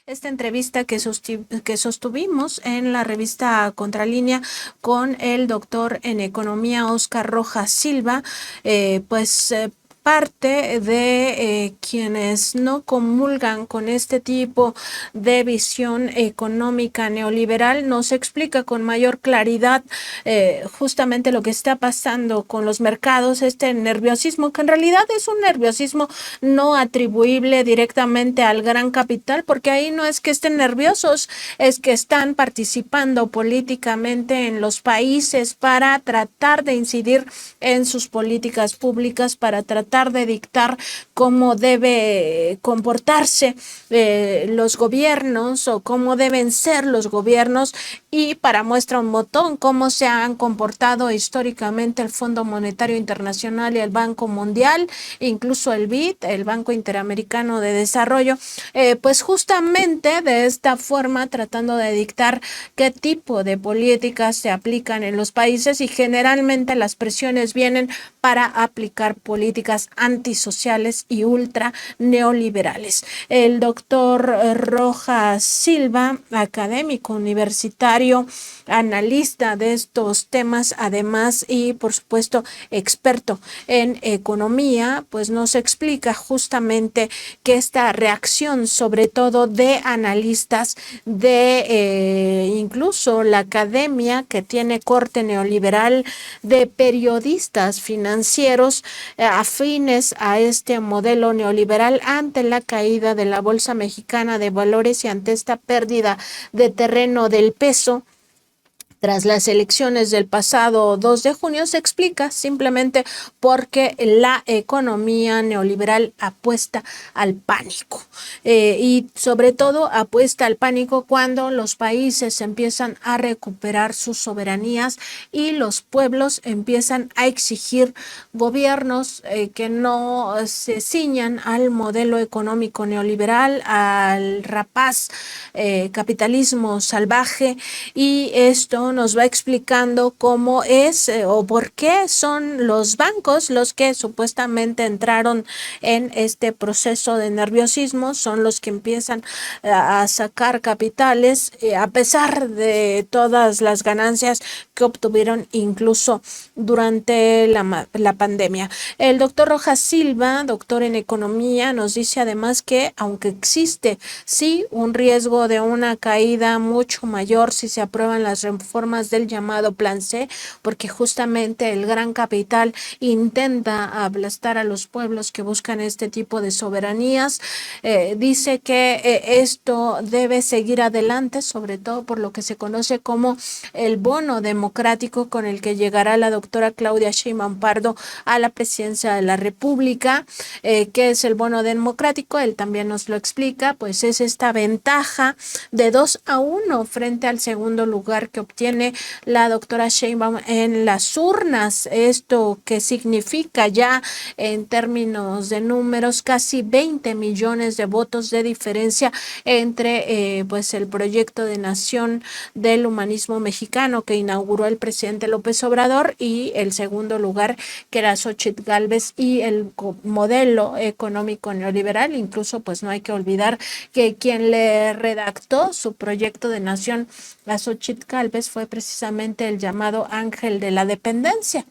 esta entrevista que sostuvimos en la revista Contralínea con el doctor en economía Óscar Rojas Silva, parte de quienes no comulgan con este tipo de visión económica neoliberal nos explica con mayor claridad justamente lo que está pasando con los mercados, este nerviosismo que en realidad es un nerviosismo no atribuible directamente al gran capital, porque ahí no es que estén nerviosos, es que están participando políticamente en los países para tratar de incidir en sus políticas públicas, para tratar de dictar cómo debe comportarse los gobiernos o cómo deben ser los gobiernos, y para muestra un botón cómo se han comportado históricamente el Fondo Monetario Internacional y el Banco Mundial, incluso el BID, el Banco Interamericano de Desarrollo, pues justamente de esta forma tratando de dictar qué tipo de políticas se aplican en los países, y generalmente las presiones vienen para aplicar políticas antisociales y ultra neoliberales. El doctor Rojas Silva, académico universitario, analista de estos temas, además, y por supuesto experto en economía, pues nos explica justamente que esta reacción, sobre todo de analistas, de incluso la academia que tiene corte neoliberal, de periodistas financieros afines a este modelo neoliberal, ante la caída de la Bolsa Mexicana de Valores y ante esta pérdida de terreno del peso tras las elecciones del pasado 2 de junio, se explica simplemente porque la economía neoliberal apuesta al pánico, y sobre todo apuesta al pánico cuando los países empiezan a recuperar sus soberanías y los pueblos empiezan a exigir gobiernos que no se ciñan al modelo económico neoliberal, al rapaz capitalismo salvaje. Y esto nos va explicando cómo es o por qué son los bancos los que supuestamente entraron en este proceso de nerviosismo, son los que empiezan a sacar capitales a pesar de todas las ganancias que obtuvieron incluso durante la pandemia. El doctor Rojas Silva, doctor en economía, nos dice además que aunque existe sí un riesgo de una caída mucho mayor si se aprueban las reformas del llamado Plan C, porque justamente el gran capital intenta aplastar a los pueblos que buscan este tipo de soberanías. Dice que esto debe seguir adelante, sobre todo por lo que se conoce como el bono democrático con el que llegará la doctora Claudia Sheinbaum Pardo a la presidencia de la República. ¿Qué es el bono democrático? Él también nos lo explica, pues es esta ventaja de 2-1 frente al segundo lugar que obtiene la doctora Sheinbaum en las urnas. Esto que significa ya en términos de números casi 20 millones de votos de diferencia entre pues el proyecto de nación del humanismo mexicano que inauguró el presidente López Obrador y el segundo lugar que era Xochitl Gálvez y el modelo económico neoliberal. Incluso pues no hay que olvidar que quien le redactó su proyecto de nación a Xochitl Gálvez fue precisamente el llamado ángel de la dependencia,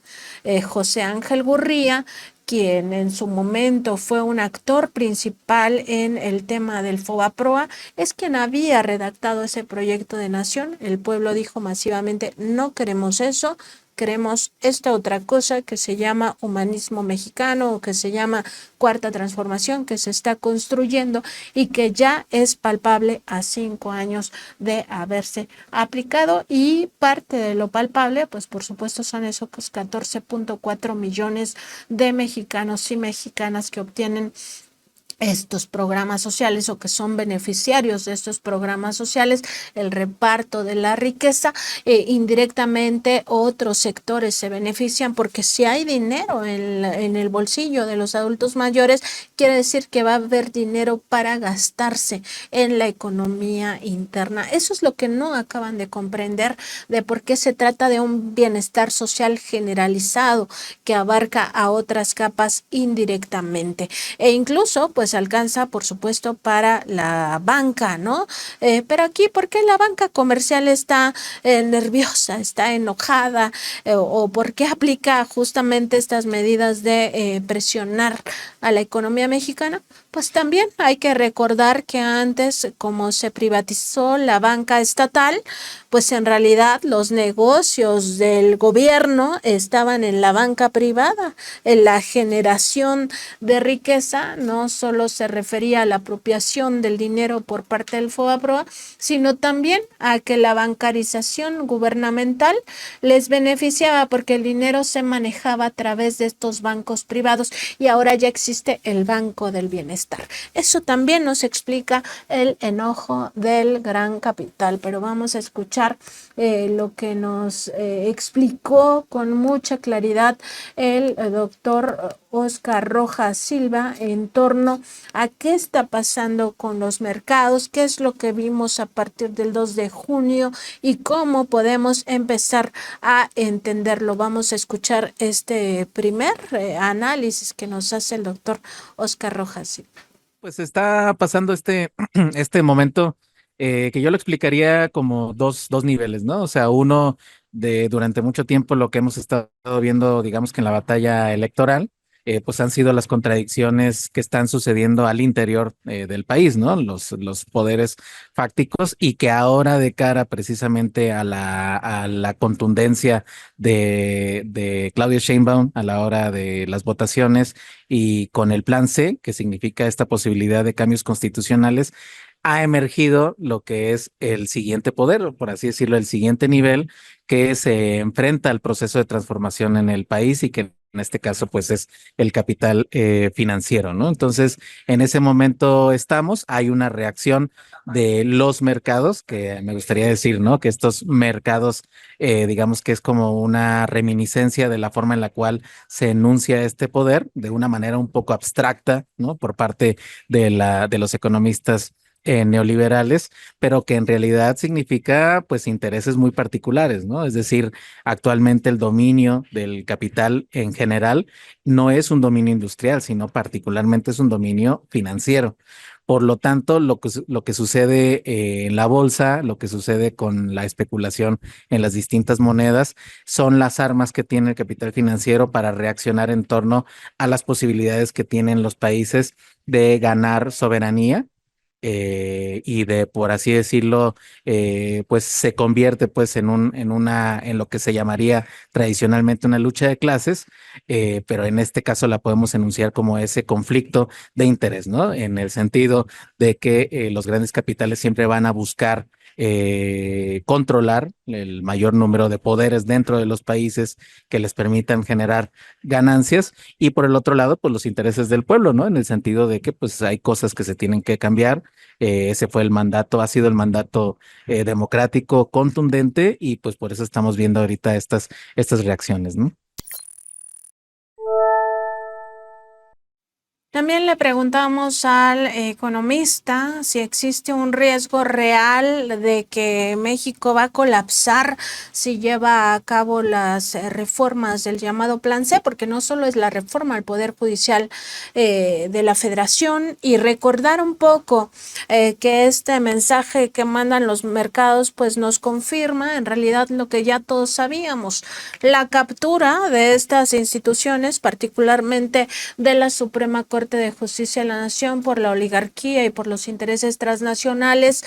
José Ángel Gurría, quien en su momento fue un actor principal en el tema del FOBAPROA, es quien había redactado ese proyecto de nación. El pueblo dijo masivamente: no queremos eso, queremos esta otra cosa que se llama humanismo mexicano o que se llama cuarta transformación, que se está construyendo y que ya es palpable a 5 años de haberse aplicado. Y parte de lo palpable, pues por supuesto son esos 14.4 millones de mexicanos y mexicanas que obtienen estos programas sociales o que son beneficiarios de estos programas sociales, el reparto de la riqueza. Indirectamente otros sectores se benefician porque si hay dinero en el bolsillo de los adultos mayores, quiere decir que va a haber dinero para gastarse en la economía interna. Eso es lo que no acaban de comprender, de por qué se trata de un bienestar social generalizado que abarca a otras capas indirectamente. E incluso pues pues alcanza, por supuesto, para la banca, ¿no? Pero aquí, ¿por qué la banca comercial está nerviosa, está enojada? ¿O por qué aplica justamente estas medidas de presionar a la economía mexicana? Pues también hay que recordar que antes, como se privatizó la banca estatal, pues en realidad los negocios del gobierno estaban en la banca privada. En la generación de riqueza no solo se refería a la apropiación del dinero por parte del FOBAPROA, sino también a que la bancarización gubernamental les beneficiaba porque el dinero se manejaba a través de estos bancos privados y ahora ya existe el Banco del Bienestar. Eso también nos explica el enojo del gran capital, pero vamos a escuchar lo que nos explicó con mucha claridad el doctor Óscar Rojas Silva en torno a qué está pasando con los mercados, qué es lo que vimos a partir del 2 de junio y cómo podemos empezar a entenderlo. Vamos a escuchar este primer análisis que nos hace el doctor Óscar Rojas Silva. Pues está pasando este momento que yo lo explicaría como dos niveles, ¿no? O sea, uno de durante mucho tiempo lo que hemos estado viendo, digamos que en la batalla electoral, pues han sido las contradicciones que están sucediendo al interior del país, ¿no? Los poderes fácticos y que ahora de cara precisamente a la contundencia de Claudia Sheinbaum a la hora de las votaciones y con el plan C, que significa esta posibilidad de cambios constitucionales, ha emergido lo que es el siguiente poder, o por así decirlo, el siguiente nivel que se enfrenta al proceso de transformación en el país y que en este caso pues es el capital financiero, ¿no? Entonces, en ese momento estamos, hay una reacción de los mercados, que me gustaría decir, ¿no? Que estos mercados, digamos que es como una reminiscencia de la forma en la cual se enuncia este poder de una manera un poco abstracta, ¿no? Por parte de los economistas neoliberales, pero que en realidad significa pues intereses muy particulares, ¿no? Es decir, actualmente el dominio del capital en general no es un dominio industrial, sino particularmente es un dominio financiero. Por lo tanto, lo que sucede en la bolsa, lo que sucede con la especulación en las distintas monedas, son las armas que tiene el capital financiero para reaccionar en torno a las posibilidades que tienen los países de ganar soberanía y de, por así decirlo, pues se convierte pues en lo que se llamaría tradicionalmente una lucha de clases, pero en este caso la podemos enunciar como ese conflicto de interés, ¿no? En el sentido de que los grandes capitales siempre van a buscar controlar el mayor número de poderes dentro de los países que les permitan generar ganancias y por el otro lado, pues los intereses del pueblo, ¿no? En el sentido de que pues hay cosas que se tienen que cambiar. Ese fue el mandato, ha sido el mandato democrático contundente y pues por eso estamos viendo ahorita estas reacciones, ¿no? También le preguntamos al economista si existe un riesgo real de que México va a colapsar si lleva a cabo las reformas del llamado Plan C, porque no solo es la reforma al Poder Judicial de la Federación, y recordar un poco que este mensaje que mandan los mercados pues nos confirma en realidad lo que ya todos sabíamos, la captura de estas instituciones, particularmente de la Suprema Corte de Justicia de la Nación por la oligarquía y por los intereses transnacionales.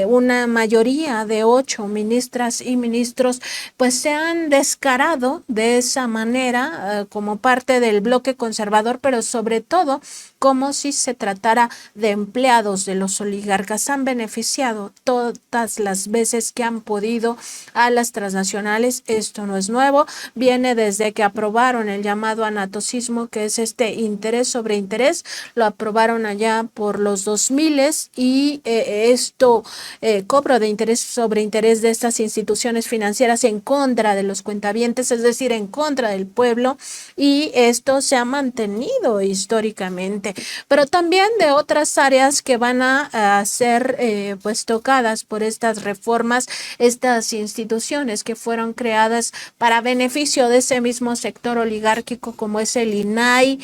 Una mayoría de 8 ministras y ministros pues se han descarado de esa manera como parte del bloque conservador, pero sobre todo como si se tratara de empleados de los oligarcas. Han beneficiado todas las veces que han podido a las transnacionales. Esto no es nuevo, viene desde que aprobaron el llamado anatocismo, que es este interés sobre interés. Lo aprobaron allá por los 2000 y cobro de interés sobre interés de estas instituciones financieras en contra de los cuentavientes, es decir, en contra del pueblo, y esto se ha mantenido históricamente. viene, pero también de otras áreas que van a ser pues tocadas por estas reformas, estas instituciones que fueron creadas para beneficio de ese mismo sector oligárquico como es el INAI,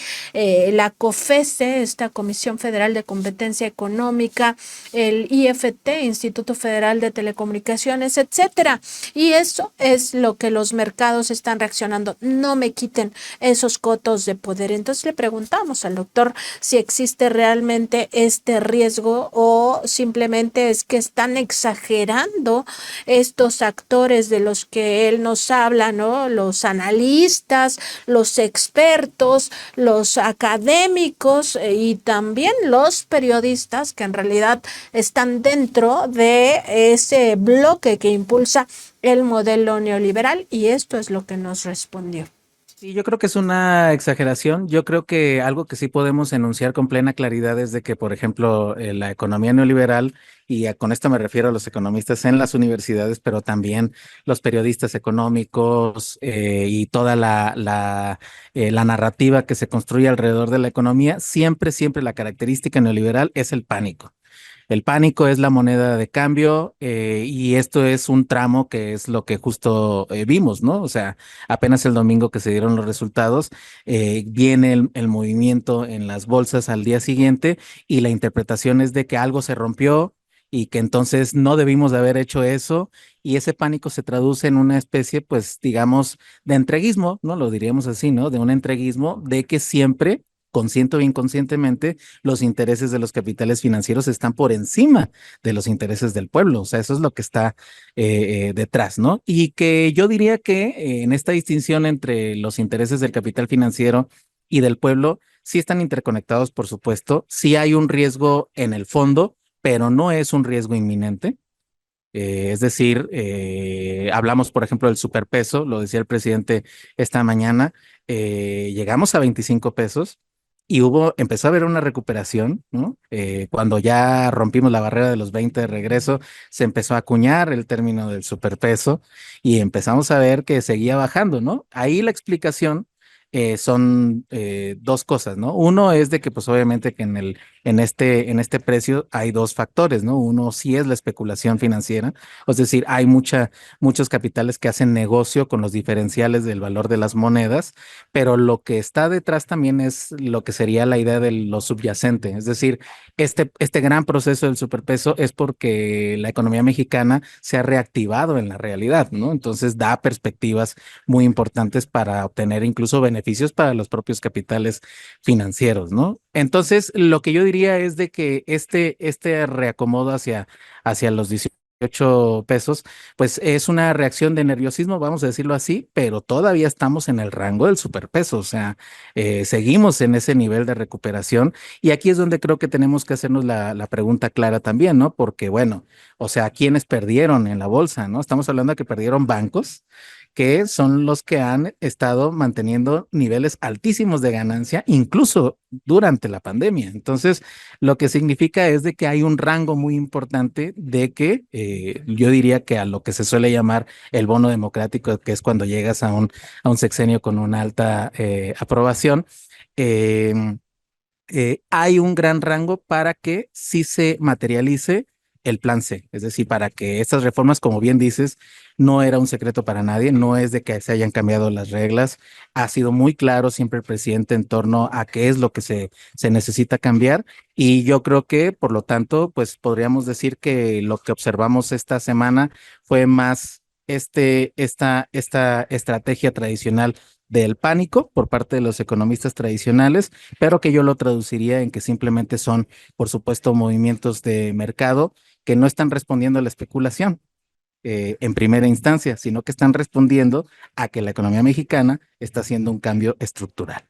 la COFESE, esta Comisión Federal de Competencia Económica, el IFT, Instituto Federal de Telecomunicaciones, etcétera. Y eso es lo que los mercados están reaccionando. No me quiten esos cotos de poder. Entonces le preguntamos al doctor si existe realmente este riesgo o simplemente es que están exagerando estos actores de los que él nos habla, ¿no? Los analistas, los expertos, los académicos y también los periodistas que en realidad están dentro de ese bloque que impulsa el modelo neoliberal, y esto es lo que nos respondió. Sí, yo creo que es una exageración. Yo creo que algo que sí podemos enunciar con plena claridad es de que, por ejemplo, la economía neoliberal, y con esto me refiero a los economistas en las universidades, pero también los periodistas económicos y toda la narrativa que se construye alrededor de la economía, siempre la característica neoliberal es el pánico. El pánico es la moneda de cambio y esto es un tramo que es lo que justo vimos, ¿no? O sea, apenas el domingo que se dieron los resultados, viene el movimiento en las bolsas al día siguiente y la interpretación es de que algo se rompió y que entonces no debimos de haber hecho eso y ese pánico se traduce en una especie, pues, digamos, de entreguismo, ¿no? Lo diríamos así, ¿no? De un entreguismo de que siempre consciente o inconscientemente, los intereses de los capitales financieros están por encima de los intereses del pueblo. O sea, eso es lo que está detrás, ¿no? Y que yo diría que en esta distinción entre los intereses del capital financiero y del pueblo, sí están interconectados, por supuesto. Sí hay un riesgo en el fondo, pero no es un riesgo inminente. Es decir, hablamos, por ejemplo, del superpeso, lo decía el presidente esta mañana, llegamos a 25 pesos y empezó a haber una recuperación, ¿no? Cuando ya rompimos la barrera de los 20 de regreso, se empezó a acuñar el término del superpeso y empezamos a ver que seguía bajando, ¿no? Ahí la explicación son dos cosas, ¿no? Uno es de que, pues obviamente que en este precio hay dos factores, ¿no? Uno sí es la especulación financiera, es decir, hay muchos capitales que hacen negocio con los diferenciales del valor de las monedas, pero lo que está detrás también es lo que sería la idea de lo subyacente, es decir, este gran proceso del superpeso es porque la economía mexicana se ha reactivado en la realidad, ¿no? Entonces da perspectivas muy importantes para obtener incluso beneficios para los propios capitales financieros, ¿no? Entonces, lo que yo diría es de que este reacomodo hacia los 18 pesos, pues es una reacción de nerviosismo, vamos a decirlo así, pero todavía estamos en el rango del superpeso, o sea, seguimos en ese nivel de recuperación y aquí es donde creo que tenemos que hacernos la pregunta clara también, ¿no? Porque, bueno, o sea, ¿quiénes perdieron en la bolsa, no? Estamos hablando de que perdieron bancos, que son los que han estado manteniendo niveles altísimos de ganancia, incluso durante la pandemia. Entonces, lo que significa es de que hay un rango muy importante de que yo diría que a lo que se suele llamar el bono democrático, que es cuando llegas a un sexenio con una alta aprobación, eh, hay un gran rango para que sí se materialice el plan C, es decir, para que estas reformas, como bien dices, no era un secreto para nadie, no es de que se hayan cambiado las reglas, ha sido muy claro siempre el presidente en torno a qué es lo que se necesita cambiar y yo creo que, por lo tanto, pues podríamos decir que lo que observamos esta semana fue más esta estrategia tradicional del pánico por parte de los economistas tradicionales, pero que yo lo traduciría en que simplemente son, por supuesto, movimientos de mercado que no están respondiendo a la especulación en primera instancia, sino que están respondiendo a que la economía mexicana está haciendo un cambio estructural.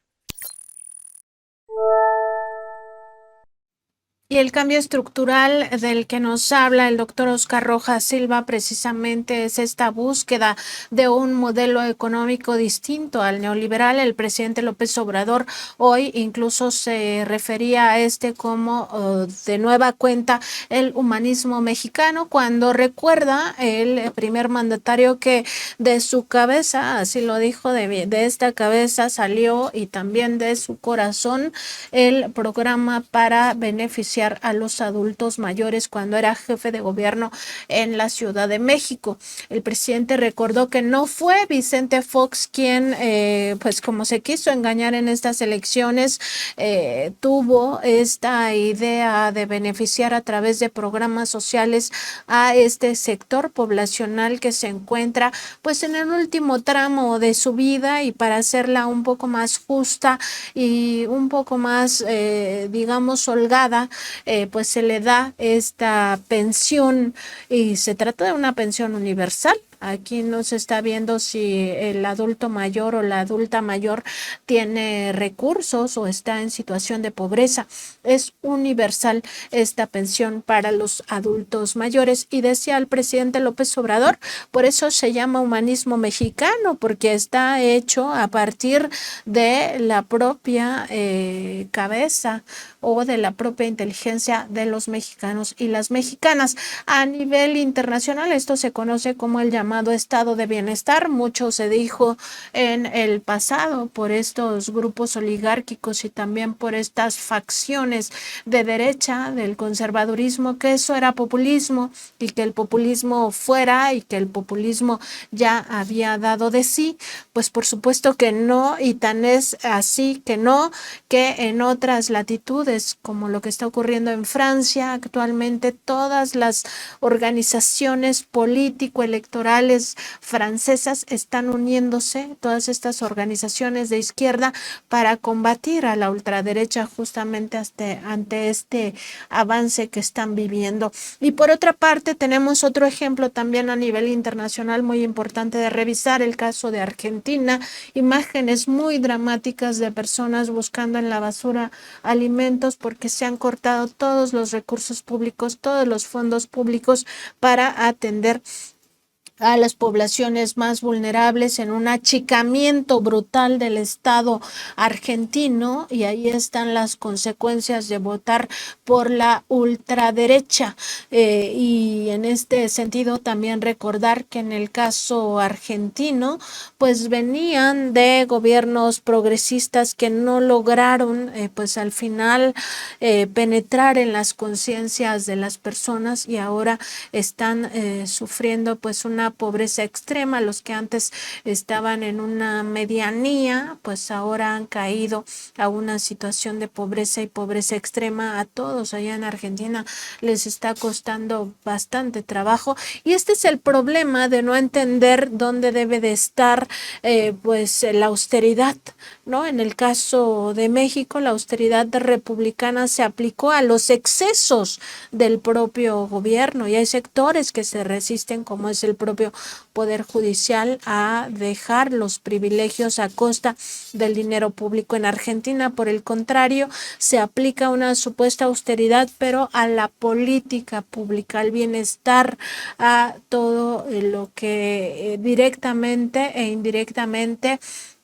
Y el cambio estructural del que nos habla el doctor Oscar Rojas Silva precisamente es esta búsqueda de un modelo económico distinto al neoliberal. El presidente López Obrador hoy incluso se refería a como de nueva cuenta el humanismo mexicano, cuando recuerda el primer mandatario que de su cabeza, así lo dijo, de esta cabeza salió y también de su corazón el programa para beneficiar a los adultos mayores cuando era jefe de gobierno en la Ciudad de México. El presidente recordó que no fue Vicente Fox quien, pues como se quiso engañar en estas elecciones, tuvo esta idea de beneficiar a través de programas sociales a este sector poblacional que se encuentra pues en el último tramo de su vida, y para hacerla un poco más justa y un poco más, digamos, holgada, pues se le da esta pensión, y se trata de una pensión universal. Aquí no se está viendo si el adulto mayor o la adulta mayor tiene recursos o está en situación de pobreza. Es universal esta pensión para los adultos mayores. Y decía el presidente López Obrador, por eso se llama humanismo mexicano, porque está hecho a partir de la propia cabeza o de la propia inteligencia de los mexicanos y las mexicanas. A nivel internacional, esto se conoce como el llamado estado de bienestar. Mucho se dijo en el pasado por estos grupos oligárquicos y también por estas facciones de derecha del conservadurismo, que eso era populismo y que el populismo fuera y que el populismo ya había dado de sí. Pues por supuesto que no, y tan es así que no, que en otras latitudes, como lo que está ocurriendo en Francia actualmente, todas las organizaciones político-electorales francesas están uniéndose, todas estas organizaciones de izquierda, para combatir a la ultraderecha justamente ante este avance que están viviendo. Y por otra parte, tenemos otro ejemplo también a nivel internacional muy importante de revisar, el caso de Argentina, imágenes muy dramáticas de personas buscando en la basura alimentos porque se han cortado todos los recursos públicos, todos los fondos públicos para atender a las poblaciones más vulnerables, en un achicamiento brutal del Estado argentino, y ahí están las consecuencias de votar por la ultraderecha. Y en este sentido también recordar que en el caso argentino pues venían de gobiernos progresistas que no lograron pues al final penetrar en las conciencias de las personas, y ahora están sufriendo pues una pobreza extrema. Los que antes estaban en una medianía, pues ahora han caído a una situación de pobreza y pobreza extrema. A todos allá en Argentina les está costando bastante trabajo, y este es el problema de no entender dónde debe de estar pues la austeridad, ¿no? En el caso de México, la austeridad republicana se aplicó a los excesos del propio gobierno, y hay sectores que se resisten, como es el propio Poder Judicial, a dejar los privilegios a costa del dinero público. En Argentina, por el contrario, se aplica una supuesta austeridad, pero a la política pública, al bienestar, a todo lo que directamente e indirectamente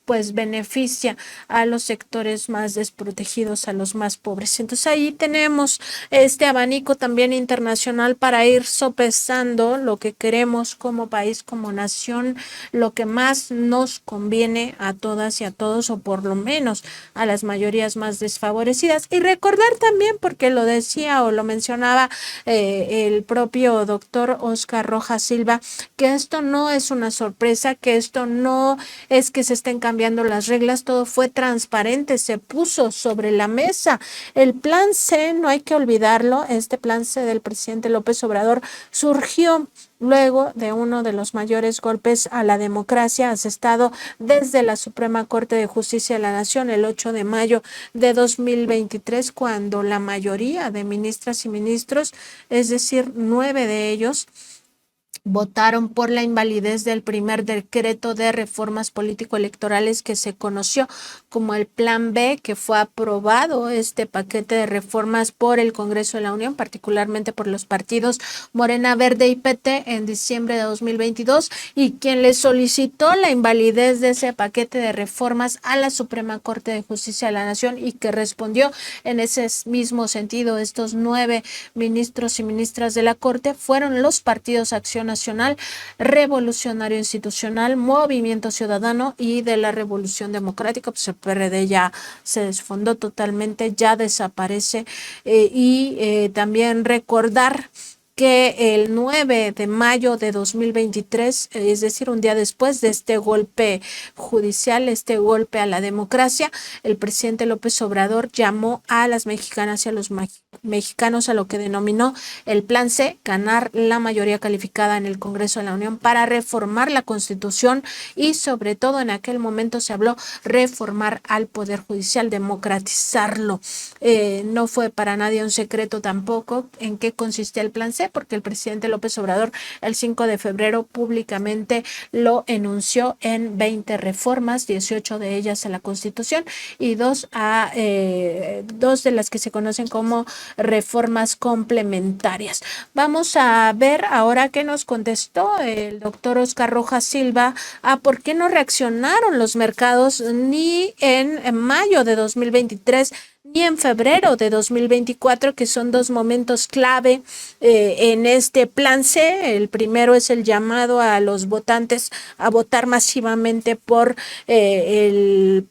pues beneficia a los sectores más desprotegidos, a los más pobres. Entonces ahí tenemos este abanico también internacional para ir sopesando lo que queremos como país, como nación, lo que más nos conviene a todas y a todos, o por lo menos a las mayorías más desfavorecidas. Y recordar también, porque lo decía o lo mencionaba el propio doctor Oscar Rojas Silva, que esto no es una sorpresa, que esto no es que se estén cambiando las reglas, todo fue transparente, se puso sobre la mesa. El plan C, no hay que olvidarlo, este plan C del presidente López Obrador surgió luego de uno de los mayores golpes a la democracia asestado desde la Suprema Corte de Justicia de la Nación el 8 de mayo de 2023, cuando la mayoría de ministras y ministros, es decir, 9 de ellos, votaron por la invalidez del primer decreto de reformas político-electorales que se conoció como el Plan B, que fue aprobado este paquete de reformas por el Congreso de la Unión, particularmente por los partidos Morena, Verde y PT en diciembre de 2022, y quien le solicitó la invalidez de ese paquete de reformas a la Suprema Corte de Justicia de la Nación, y que respondió en ese mismo sentido. Estos 9 ministros y ministras de la Corte fueron los partidos Acción Nacional, Revolucionario Institucional, Movimiento Ciudadano y de la Revolución Democrática. Pues el PRD ya se desfondó totalmente, ya desaparece. También recordar que el 9 de mayo de 2023, es decir, un día después de este golpe judicial, este golpe a la democracia, el presidente López Obrador llamó a las mexicanas y a los mexicanos a lo que denominó el Plan C, ganar la mayoría calificada en el Congreso de la Unión para reformar la Constitución y, sobre todo, en aquel momento se habló reformar al Poder Judicial, democratizarlo. No fue para nadie un secreto tampoco en qué consistía el Plan C, porque el presidente López Obrador el 5 de febrero públicamente lo enunció en 20 reformas, 18 de ellas a la Constitución y dos de las que se conocen como reformas complementarias. Vamos a ver ahora qué nos contestó el doctor Oscar Rojas Silva a por qué no reaccionaron los mercados ni en mayo de 2023 ni en febrero de 2024, que son dos momentos clave en este Plan C. El primero es el llamado a los votantes a votar masivamente por el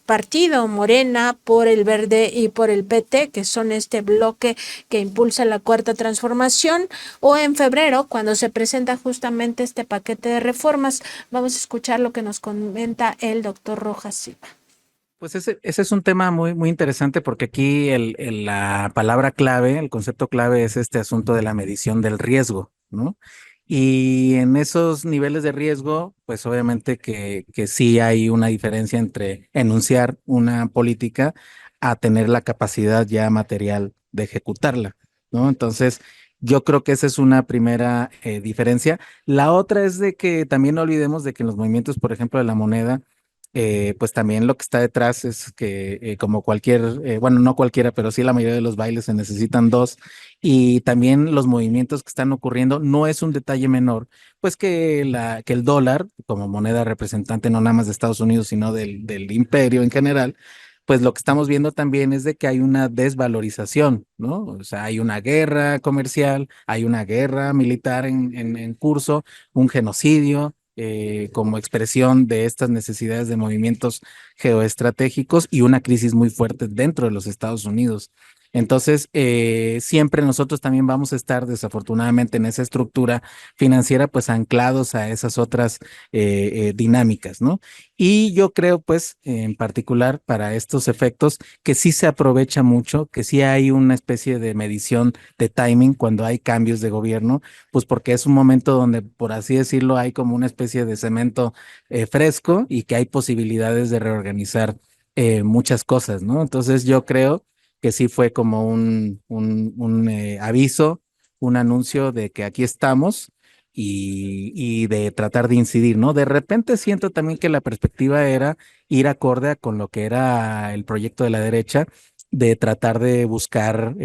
partido Morena, por el Verde y por el PT, que son este bloque que impulsa la Cuarta Transformación, o en febrero, cuando se presenta justamente este paquete de reformas. Vamos a escuchar lo que nos comenta el doctor Rojas Silva. Pues ese es un tema muy, muy interesante porque aquí la palabra clave, el concepto clave es este asunto de la medición del riesgo, ¿no? Y en esos niveles de riesgo, pues obviamente que sí hay una diferencia entre enunciar una política a tener la capacidad ya material de ejecutarla, ¿no? Entonces, yo creo que esa es una primera diferencia. La otra es de que también no olvidemos de que en los movimientos, por ejemplo, de la moneda, pues también lo que está detrás es que como cualquier, bueno, no cualquiera, pero sí la mayoría de los bailes se necesitan dos y también los movimientos que están ocurriendo no es un detalle menor, pues que el dólar como moneda representante no nada más de Estados Unidos, sino del imperio en general, pues lo que estamos viendo también es de que hay una desvalorización, ¿no? O sea, hay una guerra comercial, hay una guerra militar en curso, un genocidio como expresión de estas necesidades de movimientos geoestratégicos y una crisis muy fuerte dentro de los Estados Unidos. Entonces, siempre nosotros también vamos a estar desafortunadamente en esa estructura financiera, pues anclados a esas otras dinámicas, ¿no? Y yo creo, pues, en particular para estos efectos, que sí se aprovecha mucho, que sí hay una especie de medición de timing cuando hay cambios de gobierno, pues porque es un momento donde, por así decirlo, hay como una especie de cemento fresco y que hay posibilidades de reorganizar muchas cosas, ¿no? Entonces yo creo que sí fue como un aviso, un anuncio de que aquí estamos y de tratar de incidir, ¿no? De repente siento también que la perspectiva era ir acorde a con lo que era el proyecto de la derecha de tratar de buscar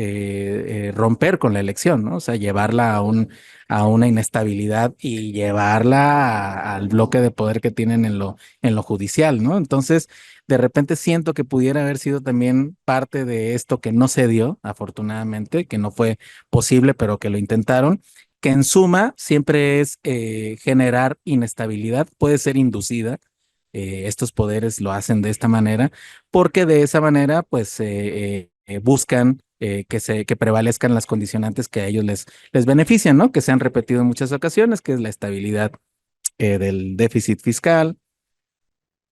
romper con la elección, ¿no? O sea, llevarla a una inestabilidad y llevarla al bloque de poder que tienen en lo judicial, ¿no? Entonces, de repente siento que pudiera haber sido también parte de esto que no se dio, afortunadamente, que no fue posible, pero que lo intentaron, que en suma siempre es generar inestabilidad, puede ser inducida. Estos poderes lo hacen de esta manera, porque de esa manera, pues, buscan que prevalezcan las condicionantes que a ellos les benefician, ¿no? Que se han repetido en muchas ocasiones, que es la estabilidad del déficit fiscal,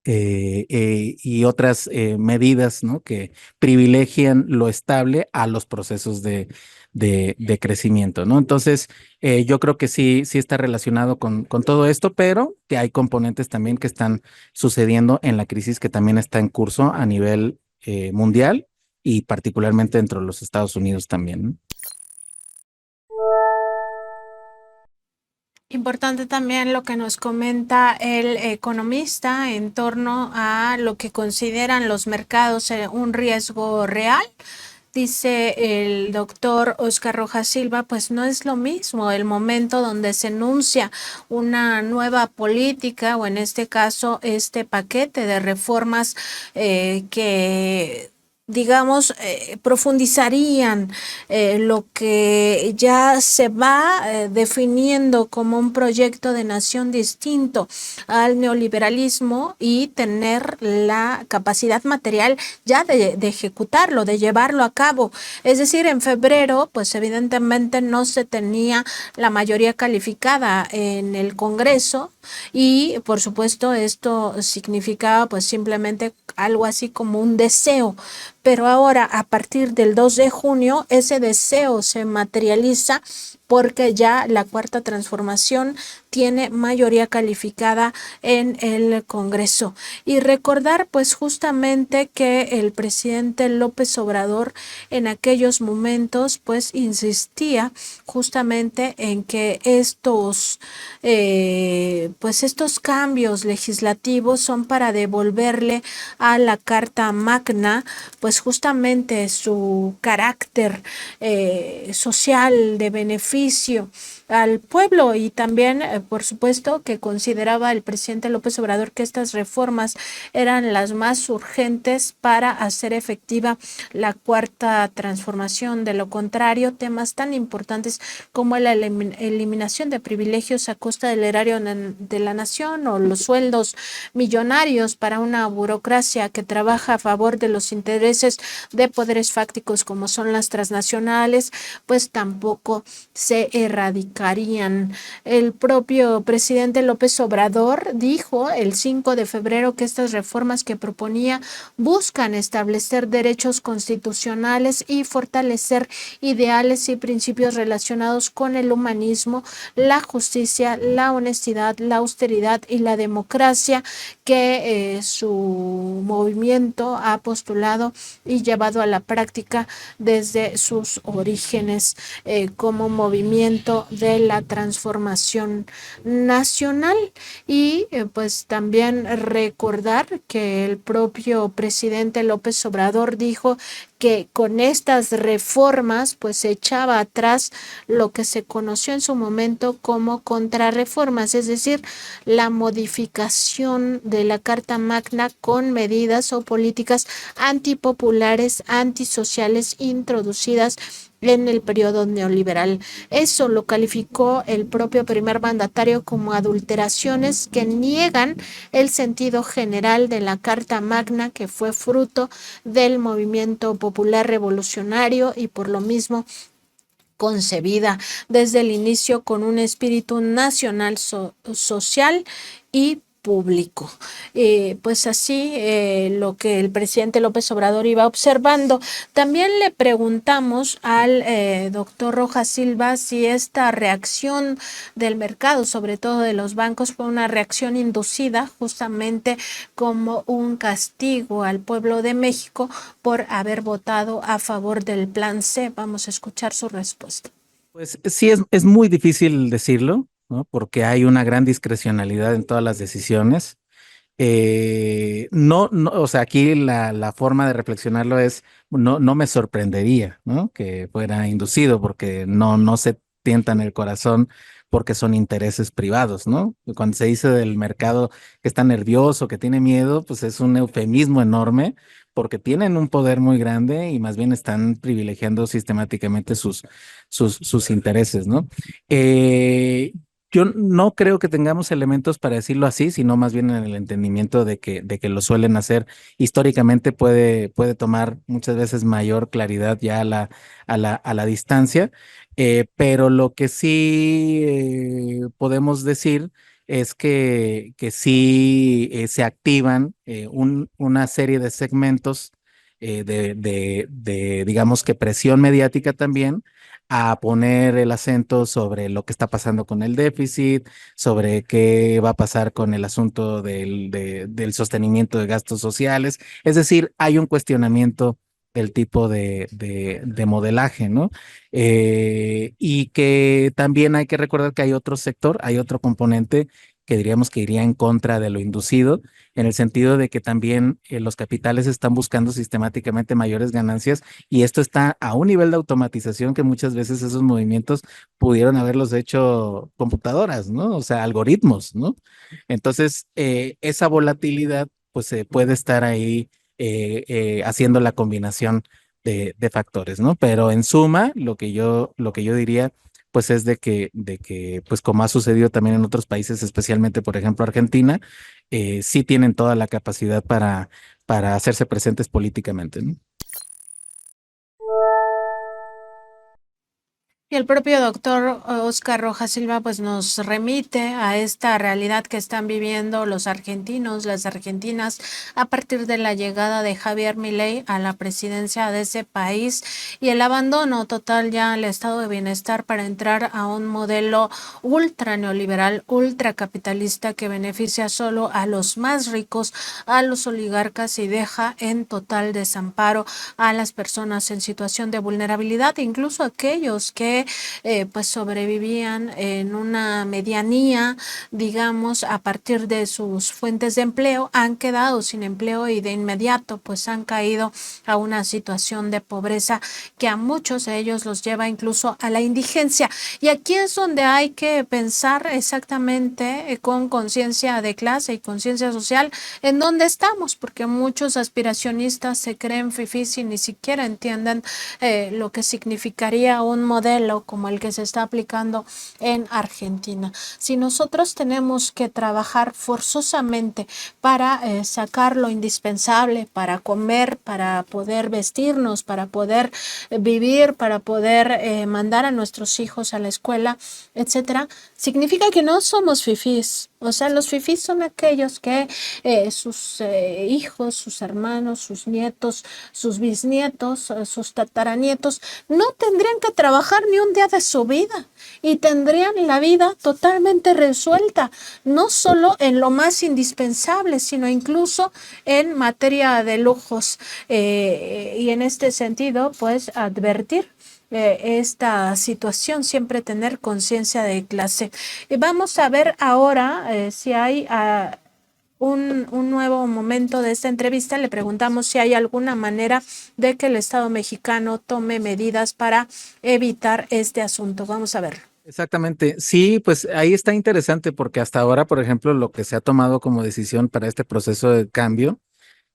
y otras medidas, ¿no? Que privilegian lo estable a los procesos de crecimiento, ¿no? Entonces, yo creo que sí está relacionado con todo esto, pero que hay componentes también que están sucediendo en la crisis que también está en curso a nivel mundial y particularmente dentro de los Estados Unidos también, ¿no? Importante también lo que nos comenta el economista en torno a lo que consideran los mercados un riesgo real. Dice el doctor Oscar Rojas Silva, pues no es lo mismo el momento donde se enuncia una nueva política o en este caso este paquete de reformas que digamos, profundizarían lo que ya se va definiendo como un proyecto de nación distinto al neoliberalismo y tener la capacidad material ya de ejecutarlo, de llevarlo a cabo. Es decir, en febrero, pues evidentemente no se tenía la mayoría calificada en el Congreso y por supuesto esto significaba pues simplemente algo así como un deseo, pero ahora a partir del 2 de junio ese deseo se materializa porque ya la cuarta transformación tiene mayoría calificada en el Congreso. Y recordar pues justamente que el presidente López Obrador en aquellos momentos pues insistía justamente en que pues estos cambios legislativos son para devolverle a la Carta Magna pues justamente su carácter social de beneficio al pueblo y también, por supuesto, que consideraba el presidente López Obrador que estas reformas eran las más urgentes para hacer efectiva la cuarta transformación. De lo contrario, temas tan importantes como la eliminación de privilegios a costa del erario de la nación o los sueldos millonarios para una burocracia que trabaja a favor de los intereses de poderes fácticos como son las transnacionales, pues tampoco se erradicarían. El propio presidente López Obrador dijo el 5 de febrero que estas reformas que proponía buscan establecer derechos constitucionales y fortalecer ideales y principios relacionados con el humanismo, la justicia, la honestidad, la austeridad y la democracia que su movimiento ha postulado y llevado a la práctica desde sus orígenes como movimiento de la transformación nacional. Y pues también recordar que el propio presidente López Obrador dijo que con estas reformas pues se echaba atrás lo que se conoció en su momento como contrarreformas, es decir, la modificación de la Carta Magna con medidas o políticas antipopulares, antisociales introducidas en el periodo neoliberal. Eso lo calificó el propio primer mandatario como adulteraciones que niegan el sentido general de la Carta Magna, que fue fruto del movimiento popular revolucionario y por lo mismo concebida desde el inicio con un espíritu nacional social y público. Pues así lo que el presidente López Obrador iba observando. También le preguntamos al doctor Rojas Silva si esta reacción del mercado, sobre todo de los bancos, fue una reacción inducida justamente como un castigo al pueblo de México por haber votado a favor del plan C. Vamos a escuchar su respuesta. Pues sí, es muy difícil decirlo, ¿no? Porque hay una gran discrecionalidad en todas las decisiones. No, no, o sea, aquí la forma de reflexionarlo es, no me sorprendería, ¿no? Que fuera inducido, porque no se tientan el corazón porque son intereses privados, ¿no? Cuando se dice del mercado que está nervioso, que tiene miedo, pues es un eufemismo enorme, porque tienen un poder muy grande y más bien están privilegiando sistemáticamente sus intereses, ¿no? Eh, yo no creo que tengamos elementos para decirlo así, sino más bien en el entendimiento de que lo suelen hacer. Históricamente puede tomar muchas veces mayor claridad ya a la distancia, pero lo que sí podemos decir es que sí se activan una serie de segmentos digamos que presión mediática también a poner el acento sobre lo que está pasando con el déficit, sobre qué va a pasar con el asunto del sostenimiento de gastos sociales. Es decir, hay un cuestionamiento del tipo de modelaje, ¿no? Y que también hay que recordar que hay otro sector, hay otro componente que diríamos que iría en contra de lo inducido, en el sentido de que también los capitales están buscando sistemáticamente mayores ganancias y esto está a un nivel de automatización que muchas veces esos movimientos pudieron haberlos hecho computadoras, ¿no? O sea, algoritmos, ¿no? Entonces, esa volatilidad, pues puede estar ahí haciendo la combinación de factores, ¿no? Pero en suma, lo que yo diría, pues es pues como ha sucedido también en otros países, especialmente, por ejemplo, Argentina, sí tienen toda la capacidad para hacerse presentes políticamente, ¿no? Y el propio doctor Oscar Rojas Silva pues nos remite a esta realidad que están viviendo los argentinos, las argentinas, a partir de la llegada de Javier Milei a la presidencia de ese país y el abandono total ya al estado de bienestar para entrar a un modelo ultra neoliberal, ultra capitalista que beneficia solo a los más ricos, a los oligarcas y deja en total desamparo a las personas en situación de vulnerabilidad, incluso aquellos que pues sobrevivían en una medianía, digamos, a partir de sus fuentes de empleo, han quedado sin empleo y de inmediato pues han caído a una situación de pobreza que a muchos de ellos los lleva incluso a la indigencia. Y aquí es donde hay que pensar exactamente con conciencia de clase y conciencia social en dónde estamos, porque muchos aspiracionistas se creen fifís y ni siquiera entienden lo que significaría un modelo como el que se está aplicando en Argentina. Si nosotros tenemos que trabajar forzosamente para sacar lo indispensable, para comer, para poder vestirnos, para poder vivir, para poder mandar a nuestros hijos a la escuela, etcétera, significa que no somos fifís. O sea, los fifís son aquellos que sus hijos, sus hermanos, sus nietos, sus bisnietos, sus tataranietos, no tendrían que trabajar ni un día de su vida y tendrían la vida totalmente resuelta, no solo en lo más indispensable, sino incluso en materia de lujos. Y en este sentido, pues advertir esta situación, siempre tener conciencia de clase. Vamos a ver ahora si hay un nuevo momento de esta entrevista. Le preguntamos si hay alguna manera de que el Estado mexicano tome medidas para evitar este asunto. Vamos a ver. Exactamente. Sí, pues ahí está interesante porque hasta ahora, por ejemplo, lo que se ha tomado como decisión para este proceso de cambio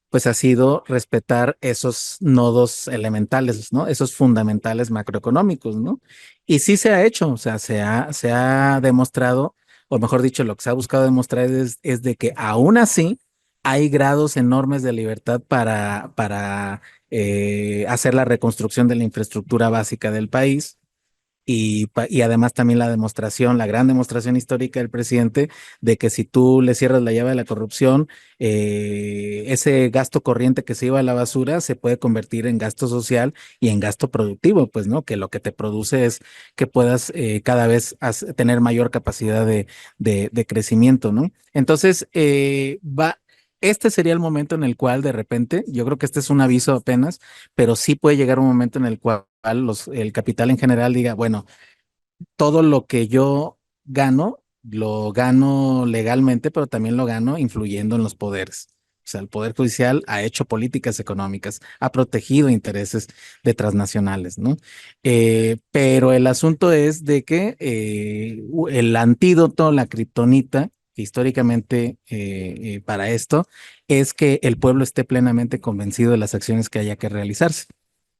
pues ha sido respetar esos nodos elementales, ¿no? Esos fundamentales macroeconómicos, ¿no? Y sí se ha hecho, o sea, se ha demostrado, o mejor dicho, lo que se ha buscado demostrar es de que aún así hay grados enormes de libertad para hacer la reconstrucción de la infraestructura básica del país y además también la demostración, la gran demostración histórica del presidente de que si tú le cierras la llave de la corrupción, ese gasto corriente que se iba a la basura se puede convertir en gasto social y en gasto productivo, pues, ¿no? Que lo que te produce es que puedas cada vez tener mayor capacidad de crecimiento, ¿no? Entonces, este sería el momento en el cual de repente, yo creo que este es un aviso apenas, pero sí puede llegar un momento en el cual el capital en general diga, bueno, todo lo que yo gano, lo gano legalmente, pero también lo gano influyendo en los poderes. O sea, el Poder Judicial ha hecho políticas económicas, ha protegido intereses de transnacionales, ¿no? Pero el asunto es de que el antídoto, la kriptonita, históricamente para esto, es que el pueblo esté plenamente convencido de las acciones que haya que realizarse.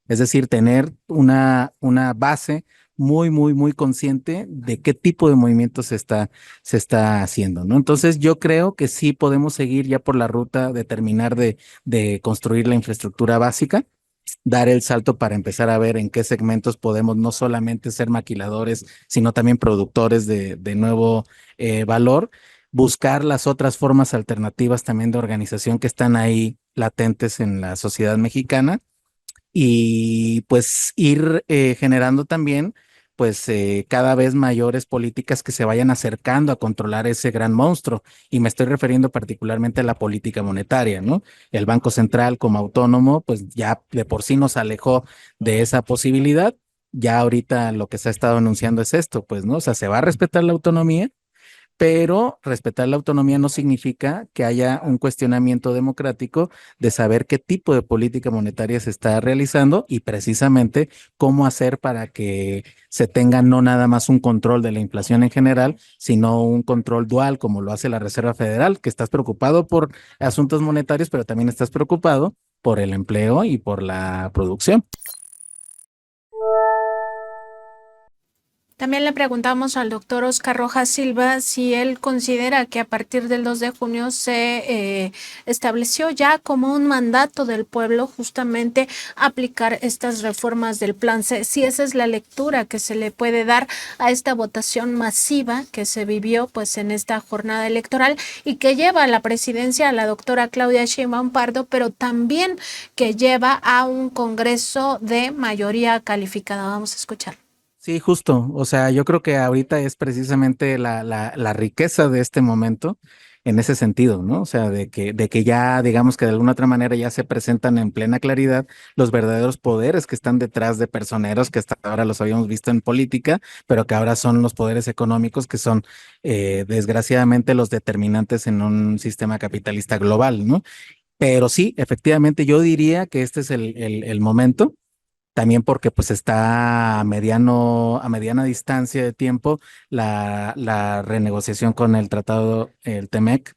Es decir, tener una base muy consciente de qué tipo de movimiento se está haciendo, ¿no? Entonces, yo creo que sí podemos seguir ya por la ruta de terminar de construir la infraestructura básica, dar el salto para empezar a ver en qué segmentos podemos no solamente ser maquiladores, sino también productores de nuevo valor, buscar las otras formas alternativas también de organización que están ahí latentes en la sociedad mexicana y pues ir generando también pues cada vez mayores políticas que se vayan acercando a controlar ese gran monstruo. Y me estoy refiriendo particularmente a la política monetaria, ¿no? El Banco Central como autónomo, pues ya de por sí nos alejó de esa posibilidad. Ya ahorita lo que se ha estado anunciando es esto, pues, ¿no? O sea, se va a respetar la autonomía, pero respetar la autonomía no significa que haya un cuestionamiento democrático de saber qué tipo de política monetaria se está realizando y precisamente cómo hacer para que se tenga no nada más un control de la inflación en general, sino un control dual como lo hace la Reserva Federal, que estás preocupado por asuntos monetarios, pero también estás preocupado por el empleo y por la producción. También le preguntamos al doctor Oscar Rojas Silva si él considera que a partir del 2 de junio se estableció ya como un mandato del pueblo justamente aplicar estas reformas del plan C, si esa es la lectura que se le puede dar a esta votación masiva que se vivió pues en esta jornada electoral y que lleva a la presidencia a la doctora Claudia Sheinbaum Pardo, pero también que lleva a un Congreso de mayoría calificada. Vamos a escuchar. Sí, justo. O sea, yo creo que ahorita es precisamente la riqueza de este momento en ese sentido, ¿no? O sea, de que ya, digamos que de alguna otra manera ya se presentan en plena claridad los verdaderos poderes que están detrás de personeros que hasta ahora los habíamos visto en política, pero que ahora son los poderes económicos que son, desgraciadamente, los determinantes en un sistema capitalista global, ¿no? Pero sí, efectivamente, yo diría que este es el momento también porque pues está a mediana distancia de tiempo la renegociación con el tratado, el TEMEC,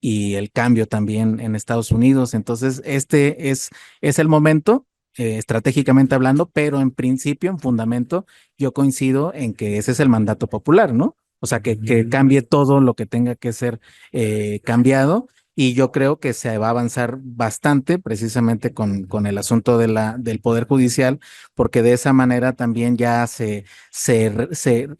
y el cambio también en Estados Unidos. Entonces, es el momento, estratégicamente hablando, pero en principio, en fundamento, yo coincido en que ese es el mandato popular, ¿no? O sea, que cambie todo lo que tenga que ser cambiado. Y yo creo que se va a avanzar bastante precisamente con el asunto del Poder Judicial, porque de esa manera también ya se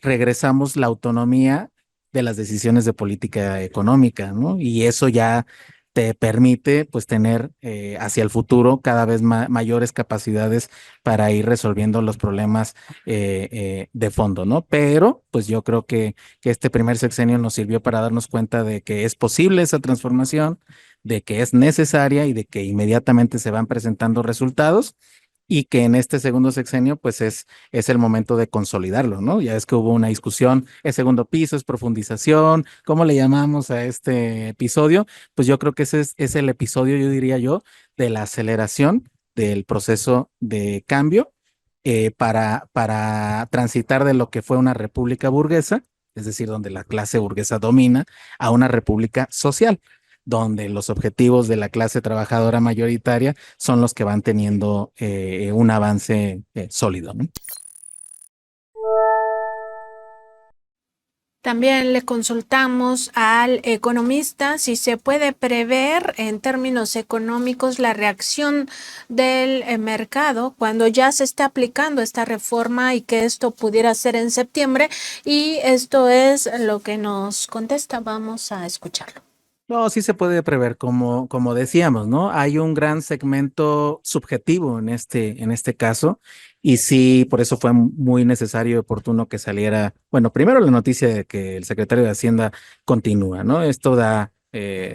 regresamos la autonomía de las decisiones de política económica, ¿no? Y eso ya te permite, pues, tener hacia el futuro cada vez mayores capacidades para ir resolviendo los problemas de fondo, ¿no? Pero, pues, yo creo que este primer sexenio nos sirvió para darnos cuenta de que es posible esa transformación, de que es necesaria y de que inmediatamente se van presentando resultados y que en este segundo sexenio, pues es el momento de consolidarlo, ¿no? Ya es que hubo una discusión, ¿es segundo piso, es profundización? ¿Cómo le llamamos a este episodio? Pues yo creo que ese es el episodio, yo diría yo, de la aceleración del proceso de cambio para transitar de lo que fue una república burguesa, es decir, donde la clase burguesa domina, a una república social, donde los objetivos de la clase trabajadora mayoritaria son los que van teniendo un avance sólido, ¿no? También le consultamos al economista si se puede prever en términos económicos la reacción del mercado cuando ya se está aplicando esta reforma y que esto pudiera ser en septiembre. Y esto es lo que nos contesta. Vamos a escucharlo. No, sí se puede prever, como decíamos, ¿no? Hay un gran segmento subjetivo en este caso, y sí, por eso fue muy necesario y oportuno que saliera, bueno, primero la noticia de que el secretario de Hacienda continúa, ¿no? Esto da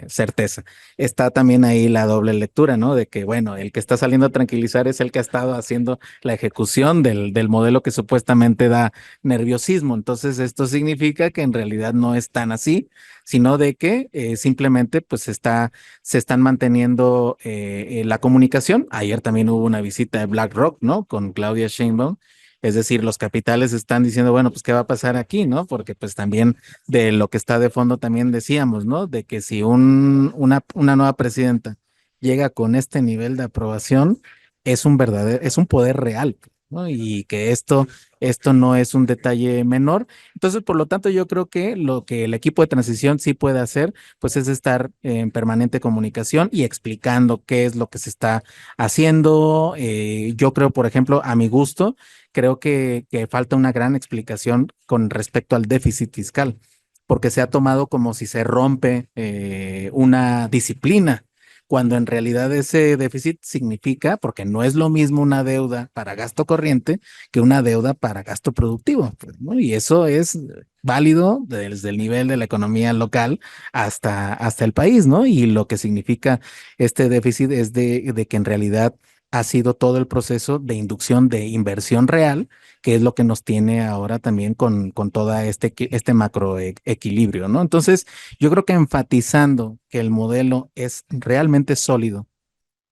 certeza. Está también ahí la doble lectura, ¿no? De que, bueno, el que está saliendo a tranquilizar es el que ha estado haciendo la ejecución del modelo que supuestamente da nerviosismo. Entonces, esto significa que en realidad no es tan así, sino de que simplemente pues se están manteniendo la comunicación. Ayer también hubo una visita de BlackRock, ¿no? Con Claudia Sheinbaum. Es decir, los capitales están diciendo, bueno, pues, ¿qué va a pasar aquí, no? Porque pues también de lo que está de fondo también decíamos, ¿no? De que si una nueva presidenta llega con este nivel de aprobación, es un poder real, ¿no? Y que esto no es un detalle menor. Entonces, por lo tanto, yo creo que lo que el equipo de transición sí puede hacer, pues es estar en permanente comunicación y explicando qué es lo que se está haciendo. Yo creo, por ejemplo, a mi gusto, creo que falta una gran explicación con respecto al déficit fiscal, porque se ha tomado como si se rompe una disciplina cuando en realidad ese déficit significa, porque no es lo mismo una deuda para gasto corriente que una deuda para gasto productivo, pues, ¿no? Y eso es válido desde el nivel de la economía local hasta el país, ¿no? Y lo que significa este déficit es de que en realidad ha sido todo el proceso de inducción de inversión real, que es lo que nos tiene ahora también con toda este macro equilibrio, ¿no? Entonces, yo creo que enfatizando que el modelo es realmente sólido,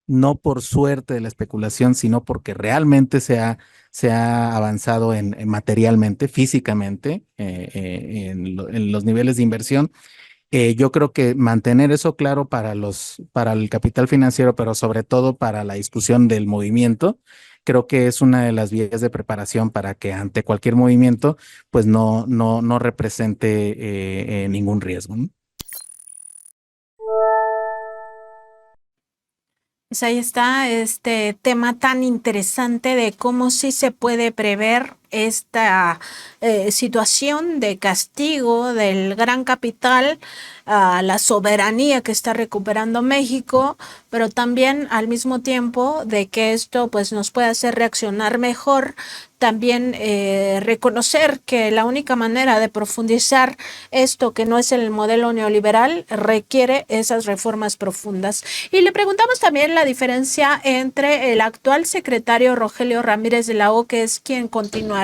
no por suerte de la especulación, sino porque realmente se ha avanzado en materialmente, físicamente, en los niveles de inversión. Yo creo que mantener eso claro para el capital financiero, pero sobre todo para la discusión del movimiento, creo que es una de las vías de preparación para que ante cualquier movimiento, pues no represente ningún riesgo, ¿no? Pues ahí está este tema tan interesante de cómo sí se puede prever esta situación de castigo del gran capital a la soberanía que está recuperando México, pero también al mismo tiempo de que esto pues nos puede hacer reaccionar mejor, también reconocer que la única manera de profundizar esto que no es el modelo neoliberal requiere esas reformas profundas. Y le preguntamos también la diferencia entre el actual secretario Rogelio Ramírez de la O, que es quien continuará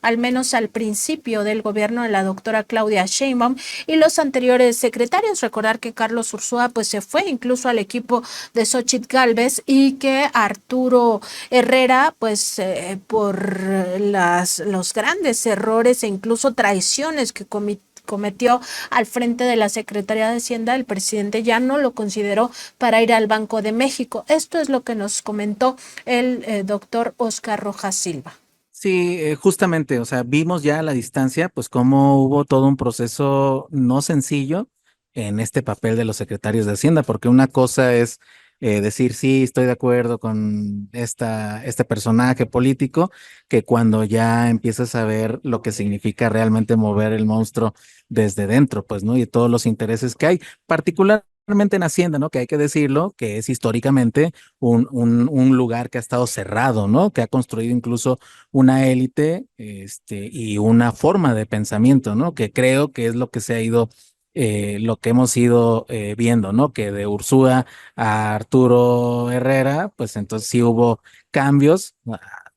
al menos al principio del gobierno de la doctora Claudia Sheinbaum, y los anteriores secretarios. Recordar que Carlos Ursúa pues se fue incluso al equipo de Xochitl Gálvez y que Arturo Herrera pues por los grandes errores e incluso traiciones que cometió al frente de la Secretaría de Hacienda, el presidente ya no lo consideró para ir al Banco de México. Esto es lo que nos comentó el doctor Oscar Rojas Silva. Sí, justamente, o sea, vimos ya a la distancia, pues cómo hubo todo un proceso no sencillo en este papel de los secretarios de Hacienda, porque una cosa es decir, sí, estoy de acuerdo con este personaje político, que cuando ya empiezas a ver lo que significa realmente mover el monstruo desde dentro, pues, ¿no? Y todos los intereses que hay, particularmente en Hacienda, ¿no? Que hay que decirlo, que es históricamente un lugar que ha estado cerrado, ¿no? Que ha construido incluso una élite, y una forma de pensamiento, ¿no? Que creo que es lo que se ha ido, lo que hemos ido viendo, ¿no? Que de Ursúa a Arturo Herrera, pues entonces sí hubo cambios,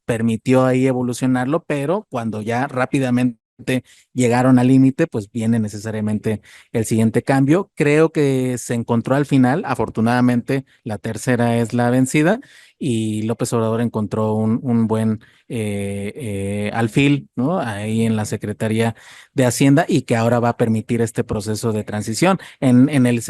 permitió ahí evolucionarlo, pero cuando ya rápidamente llegaron al límite, pues viene necesariamente el siguiente cambio. Creo que se encontró al final, afortunadamente la tercera es la vencida y López Obrador encontró un buen alfil, ¿no? Ahí en la Secretaría de Hacienda y que ahora va a permitir este proceso de transición. En el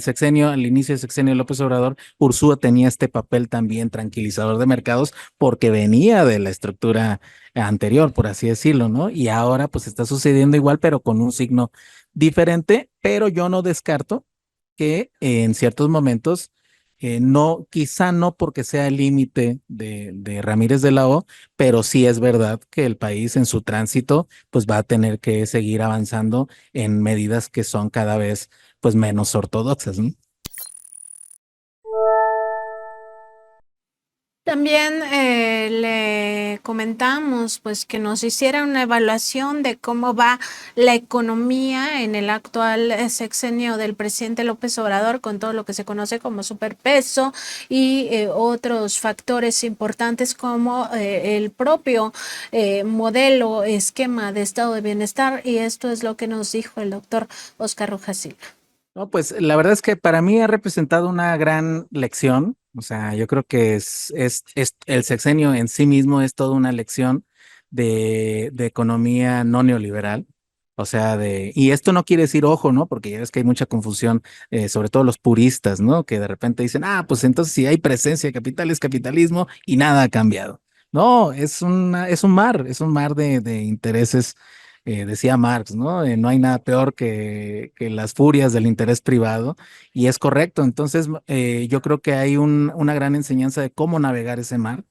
sexenio, al inicio del sexenio de López Obrador, Ursúa tenía este papel también tranquilizador de mercados porque venía de la estructura anterior, por así decirlo, ¿no? Y ahora pues está sucediendo igual, pero con un signo diferente, pero yo no descarto que en ciertos momentos, no, quizá no porque sea el límite de Ramírez de la O, pero sí es verdad que el país en su tránsito pues va a tener que seguir avanzando en medidas que son cada vez pues menos ortodoxas, ¿no? También le comentamos pues que nos hiciera una evaluación de cómo va la economía en el actual sexenio del presidente López Obrador con todo lo que se conoce como superpeso y otros factores importantes como el propio modelo, esquema de estado de bienestar, y esto es lo que nos dijo el doctor Oscar Rojas Silva. No, pues la verdad es que para mí ha representado una gran lección. O sea, yo creo que es el sexenio en sí mismo es toda una lección de economía no neoliberal. O sea, y esto no quiere decir ojo, ¿no? Porque ya ves que hay mucha confusión, sobre todo los puristas, ¿no? Que de repente dicen, pues entonces si hay presencia de capital es capitalismo y nada ha cambiado. No, es un mar de intereses, decía Marx, ¿no? No hay nada peor que las furias del interés privado, y es correcto. Entonces, yo creo que hay una gran enseñanza de cómo navegar ese mar,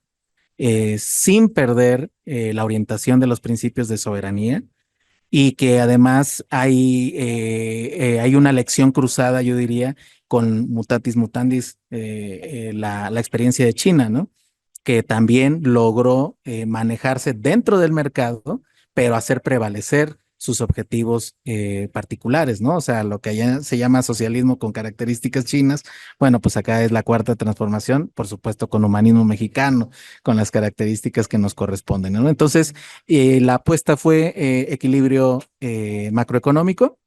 sin perder la orientación de los principios de soberanía y que además hay una lección cruzada, yo diría, con mutatis mutandis la experiencia de China, ¿no? Que también logró manejarse dentro del mercado, pero hacer prevalecer sus objetivos particulares, ¿no? O sea, lo que allá se llama socialismo con características chinas, bueno, pues acá es la cuarta transformación, por supuesto, con humanismo mexicano, con las características que nos corresponden, ¿no? Entonces, la apuesta fue equilibrio macroeconómico.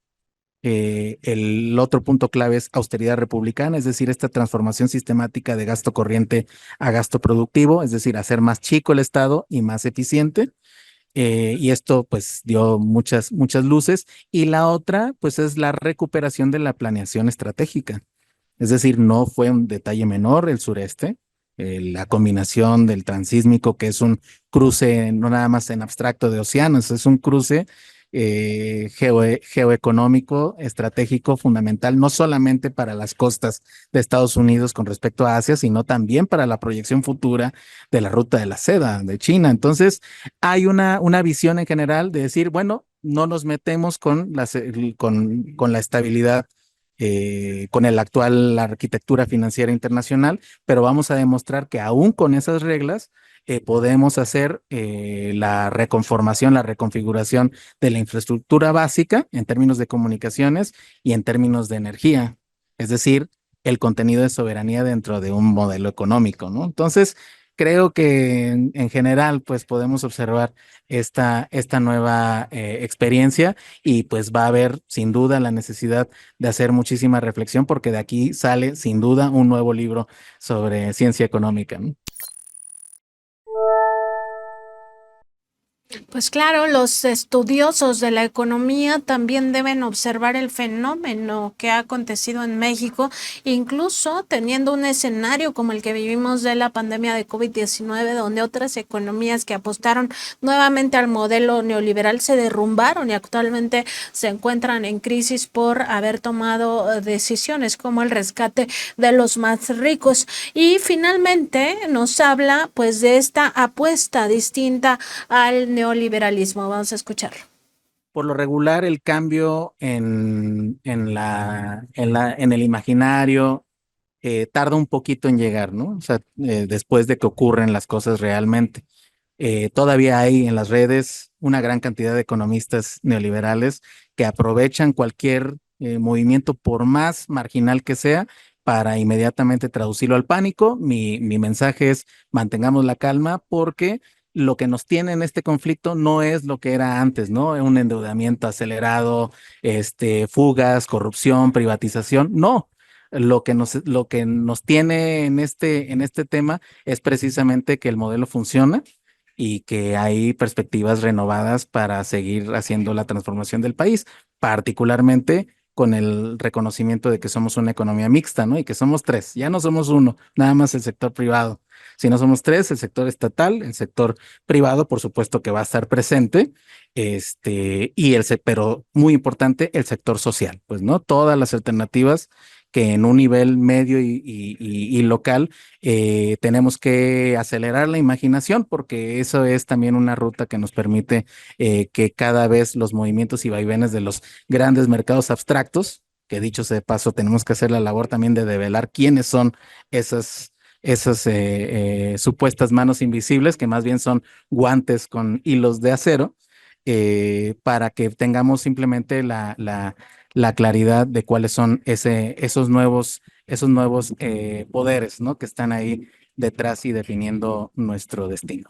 El otro punto clave es austeridad republicana, es decir, esta transformación sistemática de gasto corriente a gasto productivo, es decir, hacer más chico el Estado y más eficiente. Y esto pues dio muchas luces. Y la otra pues es la recuperación de la planeación estratégica. Es decir, no fue un detalle menor el sureste, la combinación del transísmico, que es un cruce no nada más en abstracto de océanos, es un cruce geoeconómico, estratégico, fundamental, no solamente para las costas de Estados Unidos con respecto a Asia, sino también para la proyección futura de la ruta de la seda de China. Entonces, hay una visión en general de decir, bueno, no nos metemos con la estabilidad con el actual arquitectura financiera internacional, pero vamos a demostrar que aún con esas reglas podemos hacer la reconformación, la reconfiguración de la infraestructura básica en términos de comunicaciones y en términos de energía, es decir, el contenido de soberanía dentro de un modelo económico, ¿no? Entonces, creo que en general, pues podemos observar esta nueva experiencia y pues va a haber sin duda la necesidad de hacer muchísima reflexión porque de aquí sale sin duda un nuevo libro sobre ciencia económica, ¿no? Pues claro, los estudiosos de la economía también deben observar el fenómeno que ha acontecido en México, incluso teniendo un escenario como el que vivimos de la pandemia de COVID-19, donde otras economías que apostaron nuevamente al modelo neoliberal se derrumbaron y actualmente se encuentran en crisis por haber tomado decisiones como el rescate de los más ricos. Y finalmente nos habla pues de esta apuesta distinta al neoliberalismo. Vamos a escucharlo. Por lo regular, el cambio en el imaginario tarda un poquito en llegar, ¿no? O sea, después de que ocurren las cosas realmente. Todavía hay en las redes una gran cantidad de economistas neoliberales que aprovechan cualquier movimiento, por más marginal que sea, para inmediatamente traducirlo al pánico. Mi mensaje es mantengamos la calma porque lo que nos tiene en este conflicto no es lo que era antes, ¿no? Un endeudamiento acelerado, fugas, corrupción, privatización. No, lo que nos tiene en este tema es precisamente que el modelo funciona y que hay perspectivas renovadas para seguir haciendo la transformación del país, particularmente con el reconocimiento de que somos una economía mixta, ¿no? Y que somos tres, ya no somos uno, nada más el sector privado. Si no somos tres, el sector estatal, el sector privado, por supuesto que va a estar presente, pero muy importante, el sector social, pues, ¿no? Todas las alternativas que en un nivel medio y local tenemos que acelerar la imaginación porque eso es también una ruta que nos permite que cada vez los movimientos y vaivenes de los grandes mercados abstractos, que dicho sea de paso, tenemos que hacer la labor también de develar quiénes son esas supuestas manos invisibles, que más bien son guantes con hilos de acero, para que tengamos simplemente la claridad de cuáles son esos nuevos poderes, ¿no? Que están ahí detrás y definiendo nuestro destino.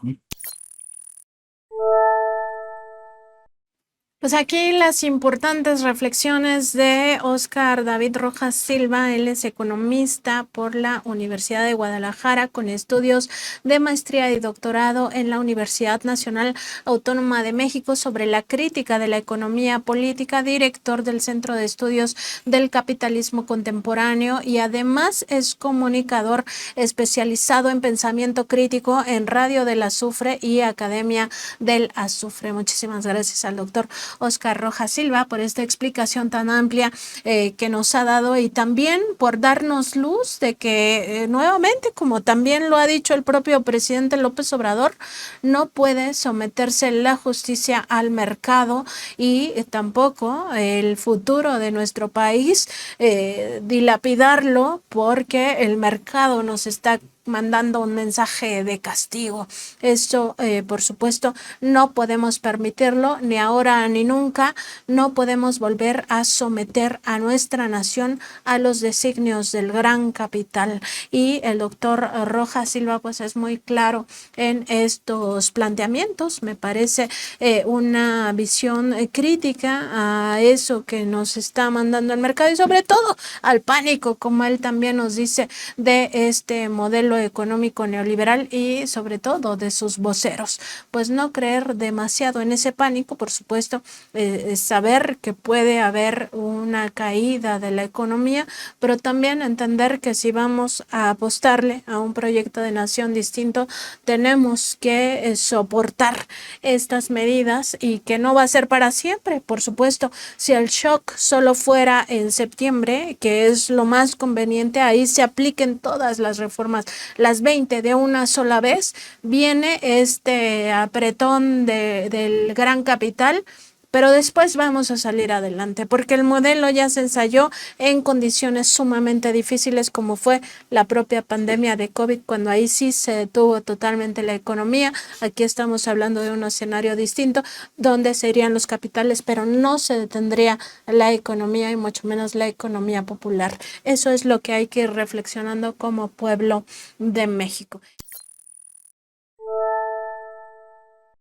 Pues aquí las importantes reflexiones de Óscar David Rojas Silva. Él es economista por la Universidad de Guadalajara con estudios de maestría y doctorado en la Universidad Nacional Autónoma de México sobre la crítica de la economía política, director del Centro de Estudios del Capitalismo Contemporáneo y además es comunicador especializado en pensamiento crítico en Radio del Azufre y Academia del Azufre. Muchísimas gracias al doctor Oscar Rojas Silva, por esta explicación tan amplia que nos ha dado y también por darnos luz de que nuevamente, como también lo ha dicho el propio presidente López Obrador, no puede someterse la justicia al mercado y tampoco el futuro de nuestro país dilapidarlo porque el mercado nos está mandando un mensaje de castigo. Esto, por supuesto, no podemos permitirlo, ni ahora ni nunca. No podemos volver a someter a nuestra nación a los designios del gran capital. Y el doctor Rojas Silva, pues es muy claro en estos planteamientos. Me parece una visión crítica a eso que nos está mandando el mercado y sobre todo al pánico, como él también nos dice, de este modelo económico neoliberal y sobre todo de sus voceros. Pues no creer demasiado en ese pánico, por supuesto, saber que puede haber una caída de la economía, pero también entender que si vamos a apostarle a un proyecto de nación distinto, tenemos que soportar estas medidas y que no va a ser para siempre, por supuesto. Si el shock solo fuera en septiembre, que es lo más conveniente, ahí se apliquen todas las reformas, las 20 de una sola vez, viene este apretón del gran capital, pero después vamos a salir adelante, porque el modelo ya se ensayó en condiciones sumamente difíciles, como fue la propia pandemia de COVID, cuando ahí sí se detuvo totalmente la economía. Aquí estamos hablando de un escenario distinto, donde serían los capitales, pero no se detendría la economía y mucho menos la economía popular. Eso es lo que hay que ir reflexionando como pueblo de México.